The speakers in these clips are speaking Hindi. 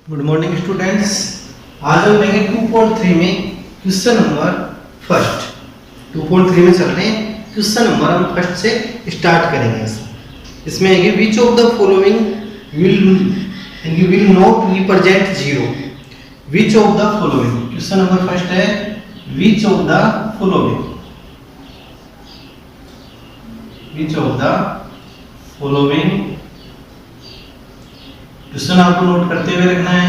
Good morning students. आज हम लेंगे 2.3 में क्वेश्चन नंबर फर्स्ट। 2.3 में चल रहे हैं, क्वेश्चन नंबर हम फर्स्ट से स्टार्ट करेंगे। इसमें है कि which of the following will not represent zero. Which of the following, question number first है which of the following, which of the following. Question आपको नोट करते हुए रखना है,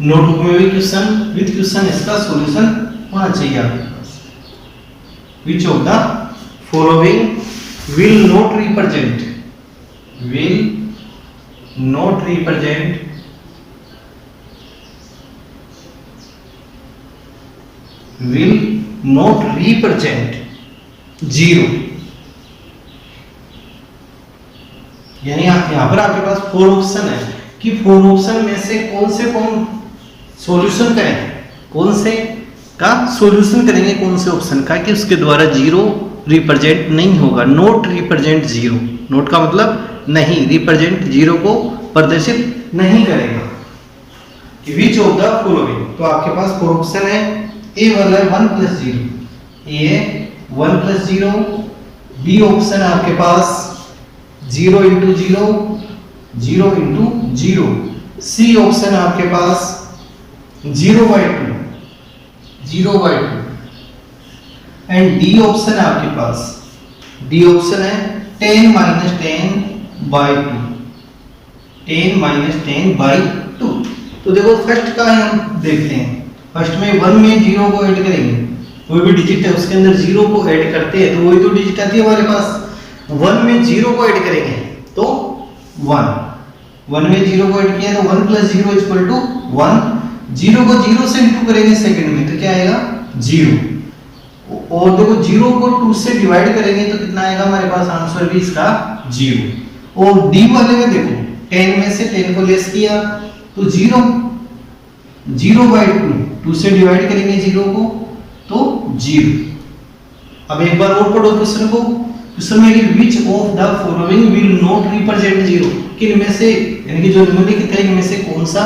नोटबुक में भी क्वेश्चन विद क्वेश्चन इसका सॉल्यूशन होना चाहिए आपके पास। Which of the following will not represent, will not represent will not represent zero. यानी यहां पर आपके पास 4 ऑप्शन है कि 4 ऑप्शन में से कौन सॉल्यूशन करें, कौन से का सॉल्यूशन करेंगे, कौन से ऑप्शन का कि उसके द्वारा जीरो रिप्रेजेंट नहीं होगा। नोट रिप्रेजेंट जीरो, नोट का मतलब नहीं, रिप्रेजेंट जीरो को प्रदर्शित नहीं करेगा। कि विच ऑफ द फॉलोइंग, तो आपके पास 4 ऑप्शन है। ए वाला है 1 + 0, ए 1 + 0। बी ऑप्शन है आपके पास 0 × 0, 0 × 0। सी ऑप्शन है आपके पास 0/2, 0/2। एंड डी ऑप्शन है आपके पास, डी ऑप्शन है 10 - 10/2, 10 - 10/2। तो देखो फर्स्ट का हम देखते हैं। फर्स्ट में 1 में 0 को ऐड करेंगे, कोई भी डिजिट है उसके अंदर 0 को ऐड करते हैं तो वही तो डिजिट आती है हमारे पास। 1 में 0 को ऐड करेंगे तो 1, 1 में 0 को ऐड किया तो 1 + 0 = 1। 0 को 0 से इंटू करेंगे सेकंड में तो क्या आएगा 0। और देखो 0 को 2 से डिवाइड करेंगे तो कितना आएगा हमारे पास आंसर भी इसका 0। और डी वाले में देखो 10 में से 10 को लेस किया तो 0, 0/2, 2 से डिवाइड करेंगे 0 को तो 0। अब एक बार और पढ़ो क्वेश्चन को। क्वेश्चन में विच of the following will not represent zero, किन में से यानी कि जो निम्नलिखित है इनमें से कौन सा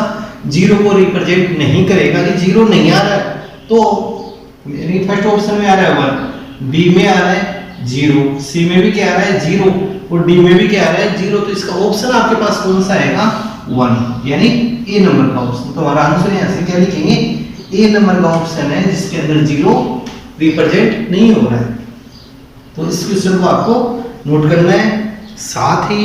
जीरो को रिप्रेजेंट नहीं करेगा। कि जीरो नहीं आ रहा है तो यानी फर्स्ट ऑप्शन में आ रहा है 1, बी में आ रहा है 0, सी में भी क्या आ रहा है 0 और डी में भी क्या आ रहा है 0। तो इसका ऑप्शन आपके पास कौन सा आएगा 1, यानी ए नंबर का ऑप्शन। तो हमारा आंसर यहां से क्या लिखेंगे, ए नंबर का ऑप्शन है जिसके अंदर 0 रिप्रेजेंट नहीं हो रहा है। तो इस क्वेश्चन को आपको नोट करना है, साथ ही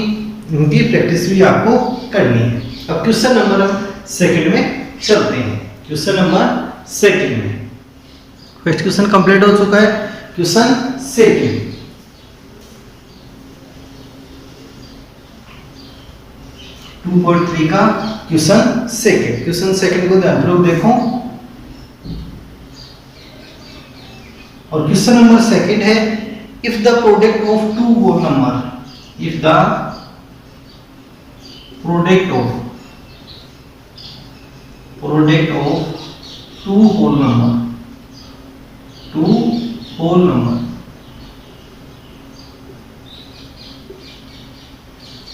इनकी प्रैक्टिस भी आपको करनी है। अब क्वेश्चन नंबर सेकंड में चलते हैं। क्वेश्चन नंबर सेकंड में फर्स्ट क्वेश्चन कंप्लीट हो चुका है। क्वेश्चन सेकंड, टू 2.3 का क्वेश्चन सेकंड। क्वेश्चन सेकंड को ध्यानपूर्वक देखो। और क्वेश्चन नंबर सेकंड है if the product of two whole number, if the product of two whole number,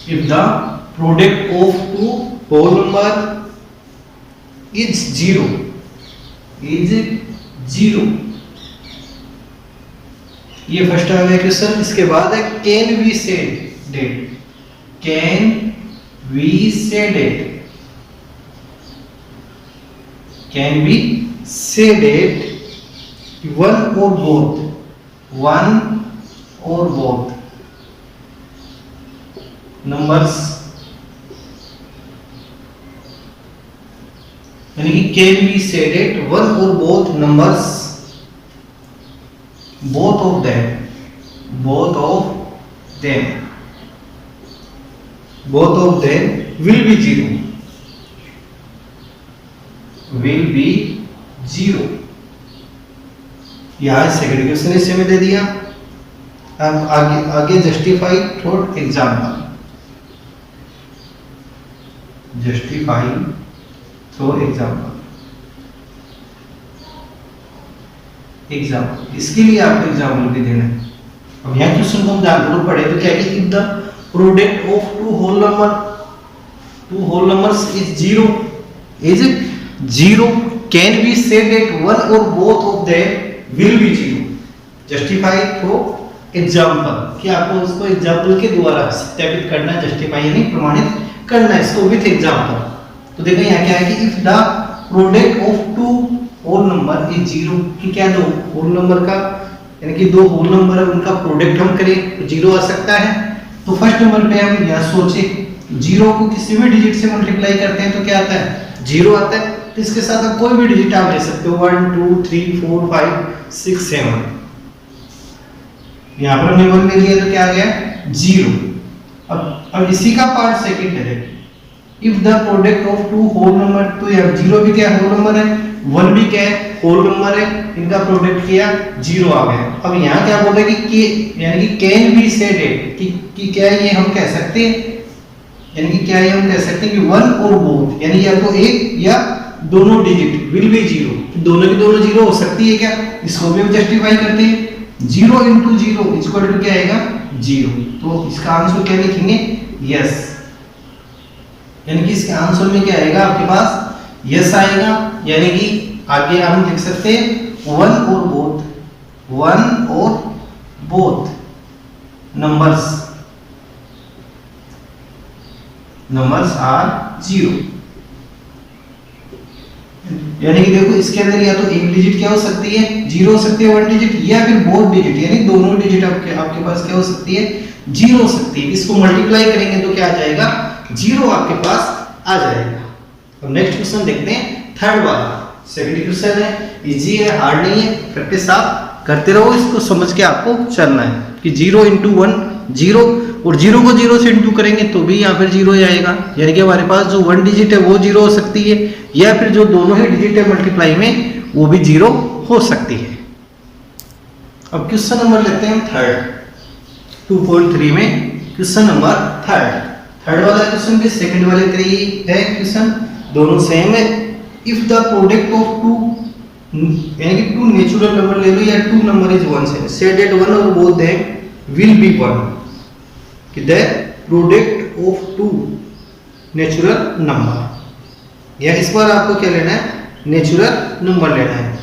if the product of two whole number is 0, ये फर्स्ट आ गया क्वेश्चन। इसके बाद है कैन वी से डेट, कैन वी से डेट, कैन वी से date one or both, one or both numbers, यानी कि कैन वी से date one or both numbers, both of them will be 0, यहां सेकंड क्वेश्चन इसे में दे दिया। अब आगे justify through example, justify through example, इसके लिए आपको एग्जाम्पल भी देना है। अब यहाँ क्वेश्चन को हम ध्यानपूर्वक पढ़े तो क्या है कि if the product of two whole numbers is 0, is zero, can be said that one or both of them will be zero. Justify through example, कि आपको उसको एग्जाम्पल के द्वारा सत्यापित करना, जस्टिफाई यानी प्रमाणित करना इसको विथ एग्जाम्पल। तो देखो यहाँ क्या है कि if the product of two whole number is zero, कि क्या दो होल नंबर का यानी कि दो होल नंबर है उनका प्रोडक्ट हम करें तो जीरो आ सकता है। तो फर्स्ट नंबर पे हम यह सोचे जीरो को किसी भी डिजिट से मल्टीप्लाई करते हैं तो क्या आता है, जीरो आता है। तो इसके साथ आप कोई भी डिजिट आप ले सकते हो, 1 2 3 4 5 6 7। यहाँ पर हमने 1 ले लिया तो क्या आ गया, जीरो। अब इसी का पार्ट सेकंड है, if the product of two whole number, तो यार जीरो भी क्या होल नंबर है, 1 भी क्या है होल नंबर है, इनका प्रोडक्ट किया जीरो आ गया। अब यहाँ क्या बोल रहे हैं कि यानी कि कैन बी सेड कि क्या ये हम कह सकते हैं, यानी कि क्या ये हम कह सकते हैं कि वन और बोथ, यानी या तो एक या दोनों डिजिट विल बी जीरो, दोनों की दोनों जीरो हो सकती है क्या, इसको भी हम जस्टिफाई करते हैं। Zero into zero equal to क्या आएगा, जीरो। तो इसका आंसर क्या लिखेंगे, यस, यानी कि इसके आंसर में क्या आएगा आपके पास, यस आएगा। यानी कि आगे हम लिख सकते हैं one or both, one or both numbers are zero. यानी कि देखो इसके अंदर या तो एक डिजिट क्या हो सकती है, जीरो हो सकती है, वन डिजिट, या फिर बोथ डिजिट यानी दोनों डिजिट आपके पास क्या हो सकती है, जीरो हो सकती है। इसको मल्टीप्लाई करेंगे तो क्या आ जाएगा, जीरो आपके पास आ जाएगा। अब नेक्स्ट क्वेश्चन देखते हैं, थर्ड वाला। सेकंड क्वेश्चन है, इजी है, हार्ड नहीं है, प्रैक्टिस आप करते रहो, इसको समझ के आपको चलना है कि जीरो इंटू वन जीरो, और जीरो को जीरो से इंटू करेंगे तो भी यहाँ पर जीरो ही आएगा। यानी कि हमारे पास जो वन डिजिट है वो जीरो हो सकती है, या फिर जो दोनों ही डिजिट है मल्टीप्लाई में वो भी जीरो हो सकती है। अब क्वेश्चन नंबर लेते हैं हम थर्ड, 2.3 में क्वेश्चन नंबर थर्ड वाला क्वेश्चन भी सेकंड वाले तरह ही है क्वेश्चन, दोनों सेम है। If the product of two, यानी कि टू नेचुरल नंबर ले लो या टू नंबर इज वन, से said that one or both them will be one, कि the product of two natural number, या इस बार आपको क्या लेना है, नेचुरल नंबर लेना है,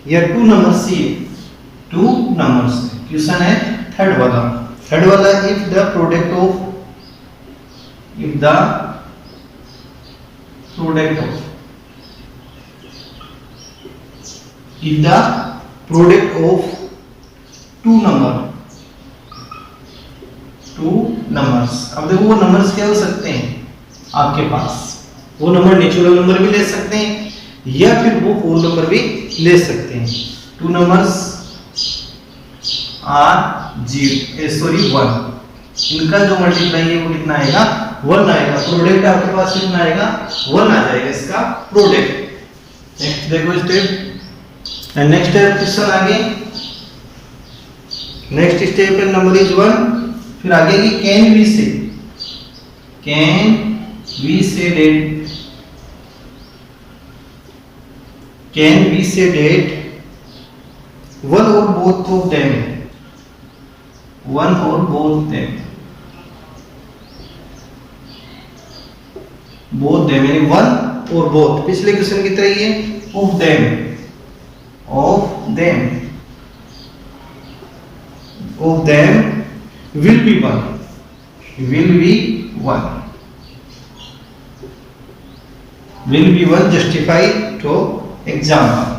या टू नंबर्स सी, टू नंबर्स। क्वेश्चन है थर्ड वाला। If the product of two numbers, अब देखो वो नंबर्स क्या हो सकते हैं आपके पास, वो नंबर नेचुरल नंबर भी ले सकते हैं या फिर वो होल नंबर भी ले सकते हैं। टू नंबर्स आर वन, इनका जो मल्टीप्लाई है वो कितना आएगा, वन आएगा। प्रोडक्ट आपके पास कितना आएगा, वन आ जाएगा इसका प्रोडक्ट। नेक्स्ट देखो स्टेप, नेक्स्ट क्वेश्चन आगे, नेक्स्ट स्टेप पे नंबर इज वन, फिर आगे की कैन वी से date one or both of them, one or both them यानी वन और बोथ, पिछले क्वेश्चन की तरह ही है, of them will be one justify to example,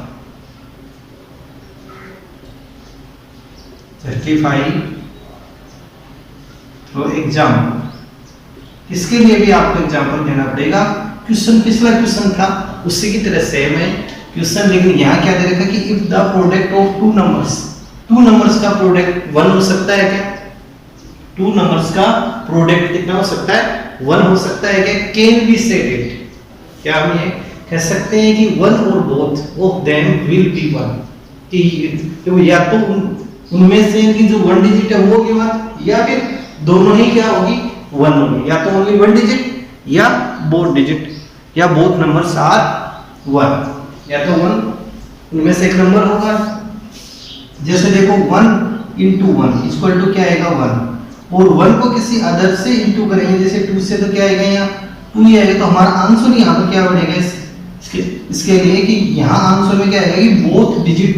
इसके लिए भी आपको एग्जाम्पल देना पड़ेगा। क्वेश्चन पिछला क्वेश्चन था उसी की तरह सेम है क्वेश्चन, लेकिन यहाँ क्या दे रखा कि if the product of two numbers का प्रोडक्ट वन हो सकता है क्या, टू नंबर्स का प्रोडक्ट कितना हो सकता है, वन हो सकता है क्या। कैन बी सेड इट, क्या हम ये कह सकते हैं कि one or both of them will be one, कि या तो उनमें से इनकी जो वन डिजिट है वो होगी वन, या फिर दोनों ही क्या होगी, वन होगी, या तो ओनली वन डिजिट या बोथ डिजिट, या बोथ नंबर्स आर वन, या तो वन उनमें से एक नंबर होगा। जैसे देखो 1 इंटू वन इक्वल टू क्या आएगा, वन, और वन को किसी अदर से इंटू करेंगे, जैसे 2 से तो क्या आएगा, यहाँ 2 ही आएगा, तो हमारा आंसर यहाँ पर क्या बनेगा, इसके लिए कि यहाँ आंसर में क्या आएगा कि बोथ डिजिट,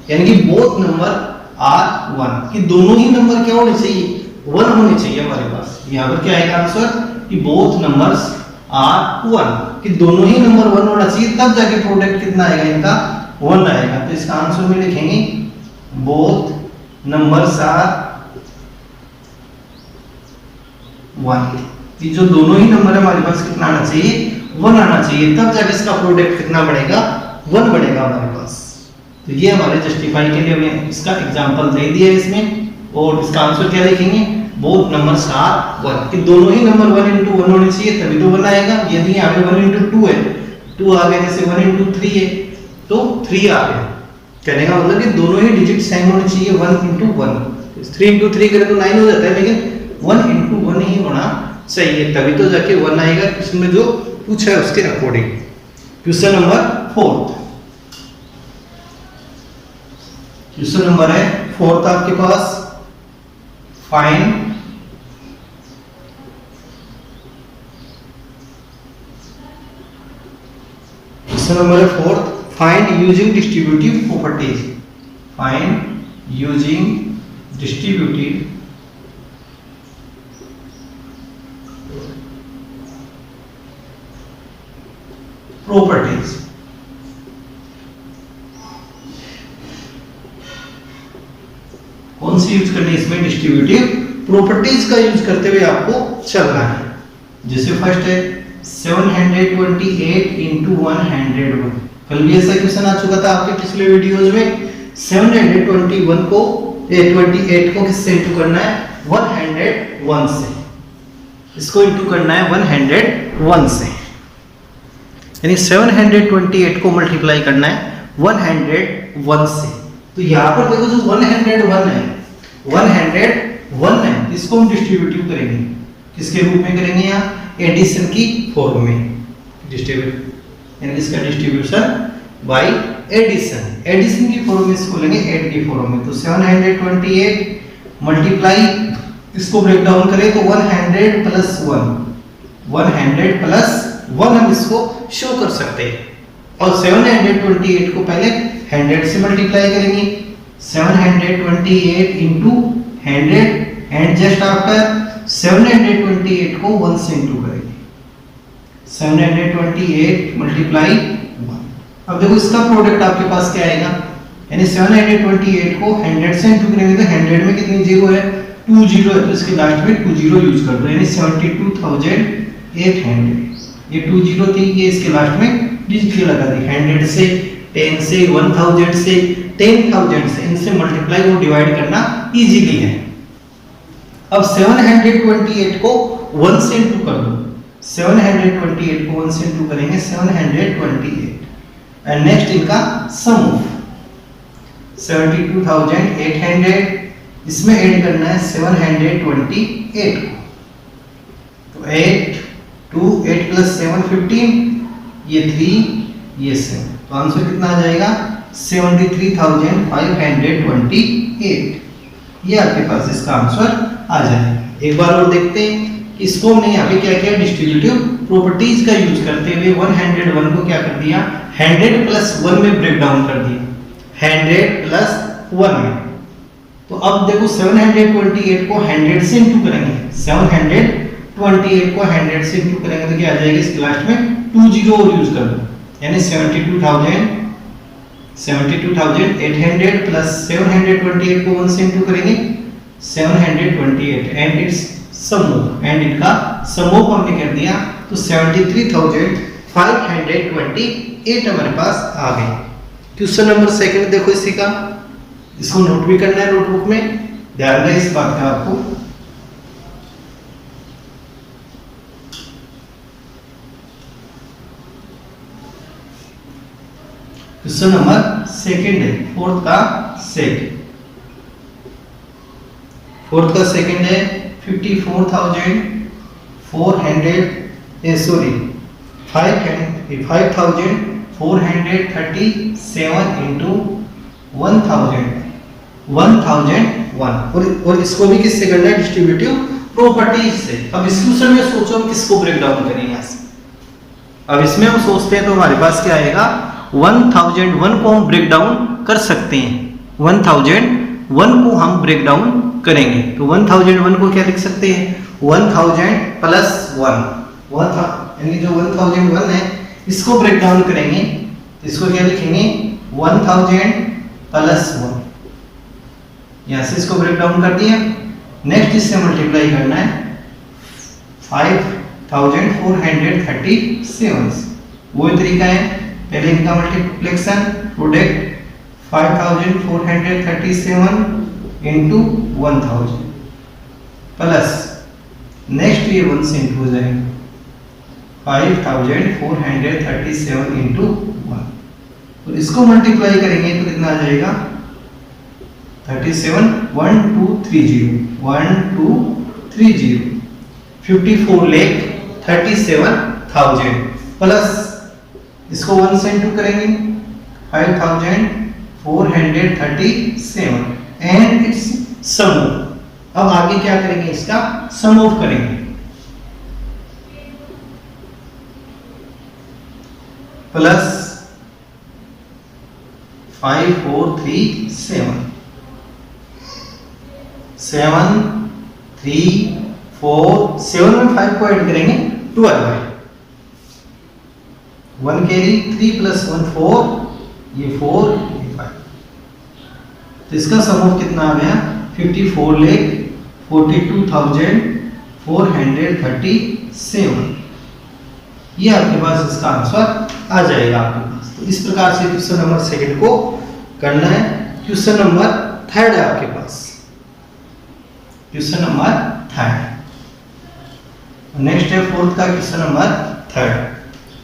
यानी कि बोथ नंबर आर वन, कि दोनों ही नंबर क्या होने चाहिए, वन होने चाहिए हमारे पास। यहाँ पर क्या आएगा आंसर कि बोथ नंबर्स आर वन, कि दोनों ही नंबर वन होना चाहिए, तब जाके प्रोडक्ट कितना आएगा इनका, वन आएगा। तो इसका आंसर में लिखेंगे बोथ नंबर्स आर वन, कि जो दोनों ही नंबर हमारे पास कितना आना चाहिए, वन आना चाहिए, तब जाके इसका प्रोडक्ट कितना बढ़ेगा, वन बढ़ेगा हमारे पास। तो ये हमारे जस्टिफाई के लिए हमें इसका एग्जांपल दे दिया है इसमें, और इसका आंसर क्या लिखेंगे, बोथ नंबर्स आर वन, कि दोनों ही नंबर 1 into 1 होने चाहिए तभी तो 1 आएगा। यदि यहाँ पे 1 into 2 है, 2 आ गया, जैसे 1 into 3 है तो 3 आ गया। कहने का मतलब कि दोनों ही डिजिट सेम होने चाहिए, 1 into 1। 3 into 3 करें तो 9 हो जाता है, लेकिन 1 into 1 ही होना चाहिए, तभी तो जाके 1 आएगा क्वेश्चन में जो पूछा है उसके according. Question number 4, question number है 4 आपके पास, find question number 4, find using distributive properties, find using distributive properties. कौन सी यूज करनी है इसमें, डिस्ट्रीब्यूटिव प्रॉपर्टीज का यूज करते हुए आपको चलना है। जैसे फर्स्ट है 728 into 101, कल भी ऐसा क्वेश्चन आ चुका था आपके पिछले वीडियोज में। 721 को 28 को किससे इंटू करना है, 101 से, इसको इंटू करना है 101 से, यानी 728 को मल्टीप्लाई करना है 101 से। तो यहाँ पर देखो जो 101 है, 101 है, इसको हम डिस्ट्रीब्यूटिव करेंगे, किसके रूप में करेंगे, यहाँ एडिशन की फॉर्म में डिस्ट्रीब्यूट, यानी इसका डिस्ट्रीब्यूशन बाय एडिशन, एडिशन की फॉर्म में इसको लेंगे ऐड की फॉर्म में। तो 728 मल्टीप्लाई, इसको ब्रेक डाउन करें तो 100 प्लस 1, 100 प्लस 1 हम इसको शो कर सकते हैं। और 728 को पहले 100 से मल्टीप्लाई करेंगे, 728 into 100 एंड जस्ट आफ्टर 728 को 1 से इंटू करेंगे, 728 मल्टीप्लाई 1। अब देखो इसका प्रोडक्ट आपके पास क्या आएगा, यानी 728 को 100 से इंटू करेंगे तो 100 में कितनी जीरो है, 2 जीरो है, तो इसके लास्ट में 2 जीरो यूज कर दो, यानी 72,800। ये 2 जीरो थी, ये इसके लास्ट में डिजिट लगा दी, 100 से, 10 से, 1000 से, 10,000 से, इनसे मल्टीप्लाई और डिवाइड करना इजीली है। अब 728 को 1 से इंटू कर दो, 728 को 1 से इंटू करेंगे 728, एंड नेक्स्ट इनका सम ऑफ 72,800, इसमें ऐड करना है 728 को, तो 8 2 8 प्लस 7 15, ये 3 ये 7, तो आंसर कितना आ जाएगा 73,528। ये आपके पास इसका आंसर आ जाएगा। एक बार और देखते हैं कि इसको हमने यहाँ पे क्या किया, डिस्ट्रीब्यूटिव प्रॉपर्टीज का यूज करते हुए 101 को क्या कर दिया, 100 प्लस 1 में ब्रेक डाउन कर दिया, 100 प्लस 1 में। तो अब देखो 728 को 100 से इंटू करेंगे, 728 को 100 से इंटू करेंगे तो क्या आ जाएगा, इसके लास्ट में 2 जीरो और यूज कर दो, यानी 72,800 प्लस 728 को 1 से इंटू करेंगे 728 and it's sum of, and इनका सम ऑफ हमने कर दिया तो 73,528 हमारे पास आ गए। क्वेश्चन नंबर 2 देखो इसी का, इसको नोट भी करना है नोटबुक में, ध्यान रहे इस बात का आपको। क्वेश्चन नंबर 2 है, फोर्थ का सेट, फोर्थ का सेकंड है 5,437 इंटू 1001, और इसको भी किससे करना है, डिस्ट्रीब्यूटिव प्रॉपर्टीज से। अब इस क्वेश्चन में सोचो हम किसको ब्रेक डाउन करेंगे यहाँ से, अब इसमें हम सोचते हैं तो हमारे पास क्या आएगा, 1001 को हम ब्रेक डाउन कर सकते हैं, 1001 को हम ब्रेक डाउन करेंगे तो 1001 को क्या लिख सकते हैं, 1000 प्लस 1, यानी जो 1001 है इसको ब्रेक डाउन करेंगे तो इसको क्या लिखेंगे, 1000 प्लस 1, यहां से इसको ब्रेक डाउन कर दिया। नेक्स्ट इससे मल्टीप्लाई करना है 5437, वो तरीका है, पहले इनका multiplication product 5437 into 1000 plus next ये 1 से इंटू हो जाएगा 5437 इंटू 1, तो इसको मल्टीप्लाई करेंगे तो कितना आ जाएगा 37 1230 54,37,000 प्लस इसको 1 से इंटू करेंगे 5437 एंड इट्स सम। अब आगे क्या करेंगे, इसका सम ऑफ करेंगे, प्लस 5437 7 3 4 7 में 5 को ऐड करेंगे 12 है, 1 कैरी 3 प्लस 1 4, ये 4 ये 5, तो इसका सम ऑफ कितना आ गया 54,42,437, ये आपके पास इसका आंसर आ जाएगा आपके पास। तो इस प्रकार से क्वेश्चन नंबर 2 को करना है। क्वेश्चन नंबर 3 है आपके पास, क्वेश्चन नंबर 3 नेक्स्ट है 4th का क्वेश्चन नंबर 3,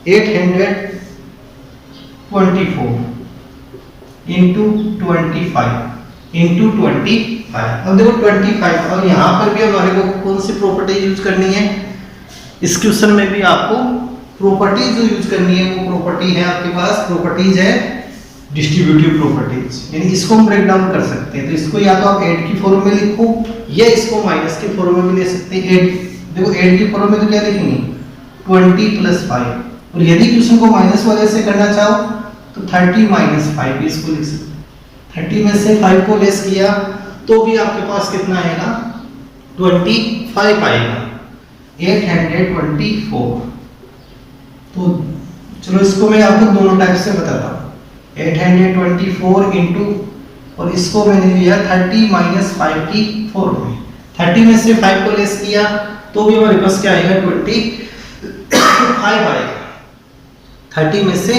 824 इंटू 25 इंटू 25। अब देखो 25, अब यहाँ पर भी हमारे को कौन सी प्रॉपर्टी यूज करनी है, इस क्वेश्चन में भी आपको प्रॉपर्टी जो यूज करनी है वो प्रॉपर्टी है आपके पास, प्रॉपर्टीज है डिस्ट्रीब्यूटिव प्रॉपर्टीज, यानी इसको हम ब्रेक डाउन कर सकते हैं। तो इसको या तो आप ऐड की फॉर्म में लिखो या इसको माइनस के फॉर्म में भी ले सकते हैं। ऐड देखो ऐड की फॉर्म में तो क्या लिखेंगे 20 प्लस 5, और यदि क्वेश्चन को माइनस वाले से करना चाहो तो 30 माइनस 5 भी इसको लिख सकते हैं। 30 में से 5 को लेस किया तो भी आपके पास कितना आएगा 25 आएगा, 824। तो चलो इसको मैं आपको दोनों टाइप से बताता हूँ, 824 इंटू, और इसको मैंने लिया 30 माइनस 5 की फॉर्म में, 30 में से 5 को लेस किया तो भी हमारे पास क्या आएगा 25 आएगा, 30 में से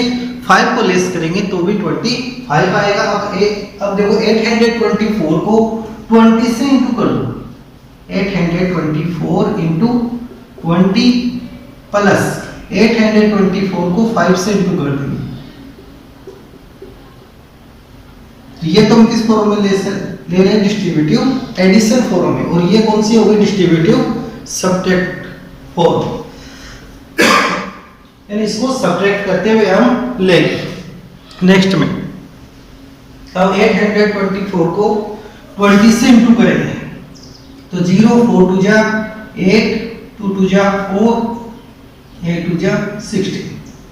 5 को लेस करेंगे तो भी 25 आएगा। अब देखो 824 को 20 से इंटू कर दो, 824 इंटू 20 प्लस 824 को 5 से इंटू कर देंगे, तो ये तुम किस फॉर्म में ले रहे हैं, डिस्ट्रीब्यूटिव एडिशन फॉर्म में, और ये कौन सी हो गई डिस्ट्रीब्यूटिव सब्ट्रैक्ट फॉर्म, यानी इसको सब्ट्रैक्ट करते हुए हम लेंगे नेक्स्ट में। अब 824 को 20 से इंटू करेंगे तो 0 4 2 जा 8 2 2 जा 4 8 2 जा 16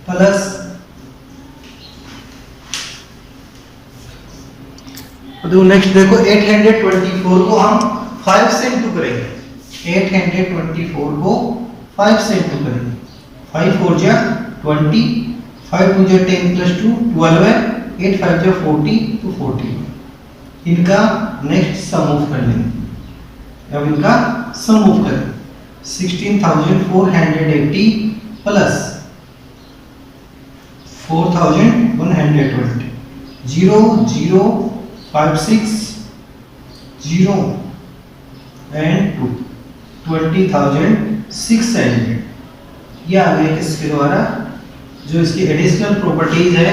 प्लस तो नेक्स्ट देखो 824 को हम 5 से इंटू करेंगे, 824 को 5 से इंटू करेंगे, 5 4 जा 20 5 2 जा 10 प्लस 2 12 है, 8 5 जा 40 तो 40। इनका नेक्स्ट सम ऑफ कर लेंगे, अब इनका सम ऑफ करें 16,480 प्लस 4,120 0 0 5 6 0 and 2 20,600। ये आ गए किसके द्वारा, जो इसकी एडिशनल प्रॉपर्टीज है,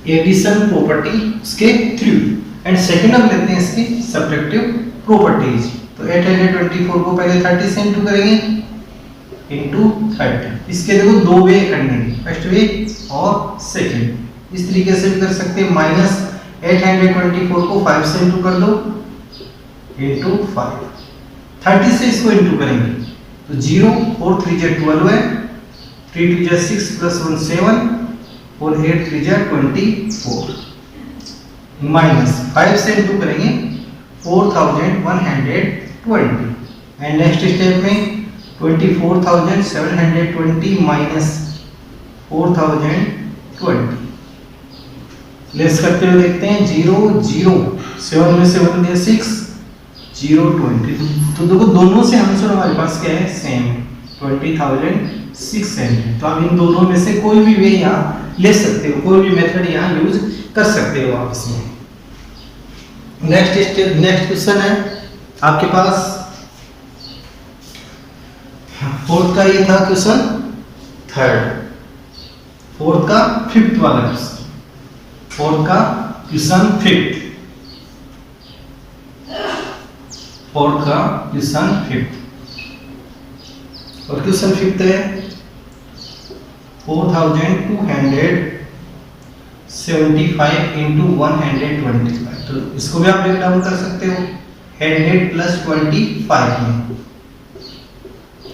एडिशन प्रॉपर्टी उसके थ्रू। एंड सेकंड हम लेते हैं इसकी सब्ट्रैक्टिव प्रॉपर्टीज। तो 824 को पहले 30 से इंटू करेंगे इंटू 30। इसके देखो दो वे करने की, फर्स्ट वे और सेकंड। इस तरीके से भी कर सकते हैं, माइनस 824 को 5 से इंटू कर दो इंटू 5, 30 से इसको इंटू करेंगे तो 0 4 3 12 है, 3 2 जा 6 प्लस 1 7 और 8 3 जा 24 माइनस 5 से इंटू करेंगे 4120 एंड नेक्स्ट स्टेप में 24,720 माइनस 4020 लेस करते हुए देखते हैं 0 0 7 में से 1 गया 6 0 20 तो देखो दोनों से आंसर हमारे पास क्या है सेम 20,600 तो आप इन दोनों में से कोई भी वे यहाँ ले सकते हो कोई भी मेथड यहाँ यूज कर सकते हो आप इसमें। नेक्स्ट क्वेश्चन है आपके पास फोर्थ का ये था क्वेश्चन थर्ड फोर्थ का फिफ्थ वाला क्वेश्चन फोर्थ का क्वेश्चन फिफ्थ फोर्थ का क्वेश्चन फिफ्थ और क्वेश्चन फिफ्थ है 4,275 इंटू 125 तो इसको भी आप ब्रेक डाउन कर सकते हो 100 प्लस 25 में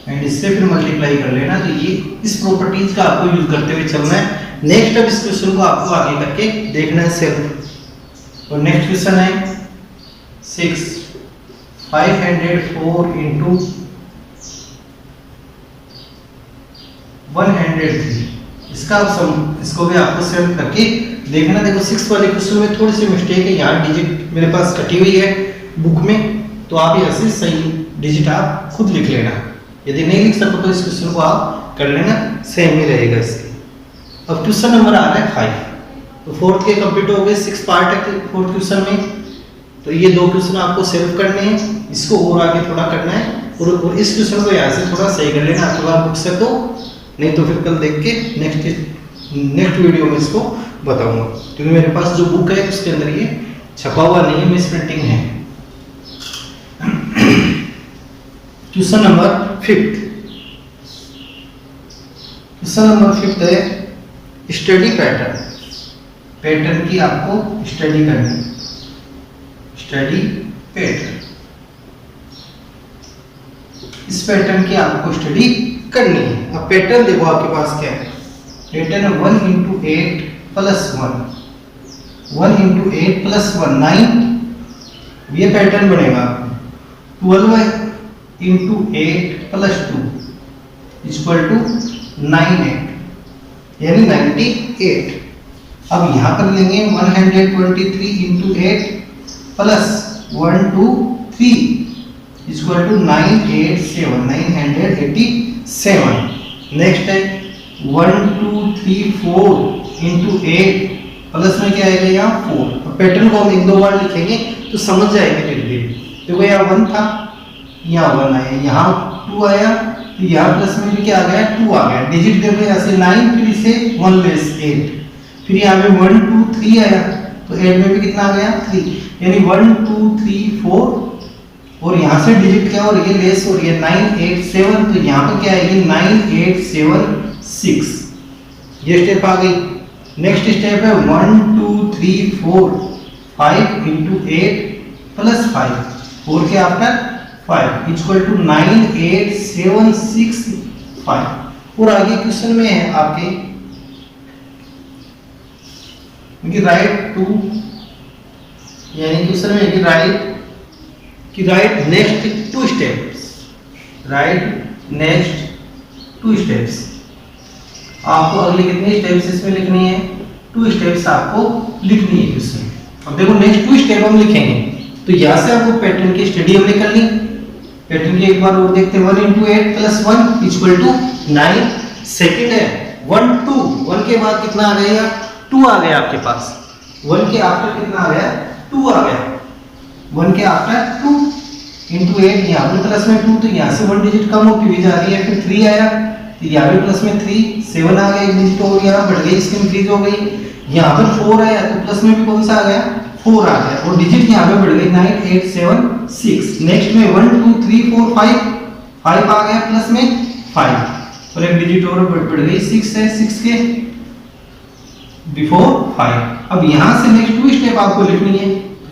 एंड इससे फिर मल्टीप्लाई कर लेना। तो ये इस प्रॉपर्टीज का आपको यूज करते हुए चलना है। नेक्स्ट अब इस क्वेश्चन को आपको आगे करके देखना है सेल्फ। और नेक्स्ट क्वेश्चन है 6 504 इंटू 103 इसको भी आपको सेल्फ करके देखना। देखो 6 वाले क्वेश्चन में थोड़ी सी मिस्टेक है, यहाँ डिजिट मेरे पास कटी हुई है बुक में, तो आप यहाँ से सही डिजिट आप खुद लिख लेना। यदि नहीं लिख सकते तो इस क्वेश्चन को आप कर लेना, सेम ही रहेगा इसके। अब क्वेश्चन नंबर आ रहा है 5, तो फोर्थ के कंप्लीट हो गए, 6 पार्ट है फोर्थ क्वेश्चन में। तो ये 2 क्वेश्चन आपको सेल्फ करने हैं, इसको और आगे थोड़ा करना है और इस क्वेश्चन को यहाँ से थोड़ा सही कर लेना। आपके पास बुक से तो नहीं तो फिर कल देख के नेक्स्ट वीडियो में इसको बताऊंगा, क्योंकि मेरे पास जो बुक है उसके अंदर ये छपा हुआ नहीं है, मिस प्रिंटिंग है। क्वेश्चन नंबर 5 है स्टडी पैटर्न की आपको स्टडी करनी है। स्टडी पैटर्न, इस पैटर्न की आपको स्टडी करनी है। अब पैटर्न देखो आपके पास क्या है, pattern 1 into 8 plus 1 1 into 8 plus 1 9 ये पैटर्न बनेगा। 12 इंटू 8 प्लस 2 इक्वल टू 98 यानी 98। अब यहाँ पर लेंगे 123 into 8 plus 123 equal to 987। Next है 1 2 3 4 इंटू 8 प्लस में क्या आएगा यहाँ 4। अब पैटर्न को हम 1-2 बार लिखेंगे तो समझ जाएंगे फिर भी। देखो यहाँ 1 था, यहाँ 1 आया, यहाँ 2 आया, तो यहाँ प्लस में भी क्या आ गया 2 आ गया। डिजिट देखो यहाँ से 9 फिर इसे 1 लेस 8, फिर यहाँ पे 1 2 3 आया, तो 8 में भी कितना आ गया 3, यानी 1 2 3 4 और यहाँ से डिजिट क्या और ये लेस और ये 987, तो यहाँ पर क्या आएगी 9876। ये स्टेप आ गई। नेक्स्ट स्टेप है 1 2 3 4 5 इंटू 8 प्लस 5 4 के आफ्टर 5 इक्वल टू 98765। और आगे क्वेश्चन में है आपके राइट टू, यानी क्वेश्चन में कि right next 2 steps, right next 2 steps. आपको अगले कितने स्टेप्स इसमें लिखनी है, 2 स्टेप्स आपको लिखनी है क्वेश्चन। अब देखो नेक्स्ट 2 स्टेप हम लिखेंगे, तो यहाँ से आपको पैटर्न की स्टडी हमने कर ली। पैटर्न की एक बार और देखते हैं 1 into 8 plus 1 equal to 9। Second है 1 2 1 के बाद कितना आ गया 2 आ गया आपके पास, 1 के आफ्टर कितना आ गया 2 आ गया, 1 के आफ्टर 2 इंटू 8, यहाँ पे प्लस में 2 तो यहाँ से 1 डिजिट कम होती हुई जा रही है, फिर 3 आया तो यहाँ पे प्लस में 3 7 आ गया, 1 डिजिट और यहाँ बढ़ गई, इसकी इंक्रीज हो गई। यहाँ पर 4 आया तो प्लस में भी कौन सा आ गया 4 आ गया और डिजिट यहाँ पे बढ़ गई 9876। नेक्स्ट में 1 2 3 4 5 आ गया प्लस में 5 और 1 डिजिट और बढ़ गई 6 है, 6 के बिफोर 5। अब यहाँ से नेक्स्ट 2 स्टेप आपको लिखनी है।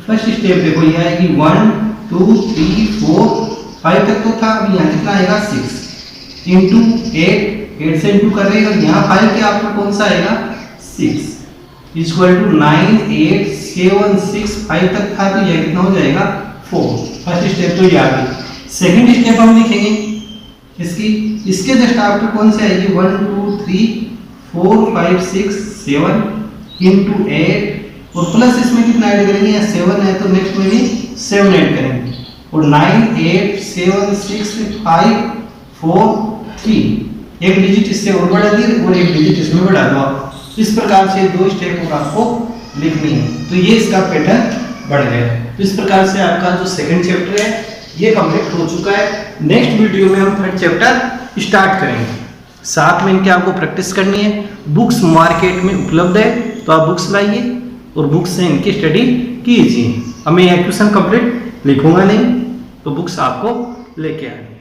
फर्स्ट स्टेप देखो ये आएगी 1 2 3 4 5 तक तो था, अब यहाँ कितना आएगा 6। इंटू 8 से इंटू कर रहे हैं, और यहाँ 5 के आफ्टर कौन सा आएगा 6 इक्वल टू 9 8 7 6 5 तक था, तो यह कितना हो जाएगा 4। फर्स्ट स्टेप तो ये आ गई। सेकंड स्टेप हम लिखेंगे इसके जस्ट आफ्टर कौन से आएगी 1 2 3 4 5 6 7 इंटू 8 और प्लस इसमें कितना ऐड करेंगे, 7 है तो नेक्स्ट में भी 7 ऐड करेंगे, और 9 8 7 6 5 4 3 एक डिजिट इससे और बढ़ा दिए और एक डिजिट इसमें बढ़ा दो। इस प्रकार से दो स्टेप आपको लिखनी है, तो ये इसका पैटर्न बढ़ गया। तो इस प्रकार से आपका जो सेकंड चैप्टर है ये कंप्लीट हो चुका है। नेक्स्ट वीडियो में हम थर्ड चैप्टर स्टार्ट करेंगे। साथ में इनके आपको प्रैक्टिस करनी है। बुक्स मार्केट में उपलब्ध है, तो आप बुक्स लाइए और बुक्स से इनकी स्टडी कीजिए। अब मैं यह क्वेश्चन कंप्लीट लिखूंगा नहीं, तो बुक्स आपको लेके आएंगे।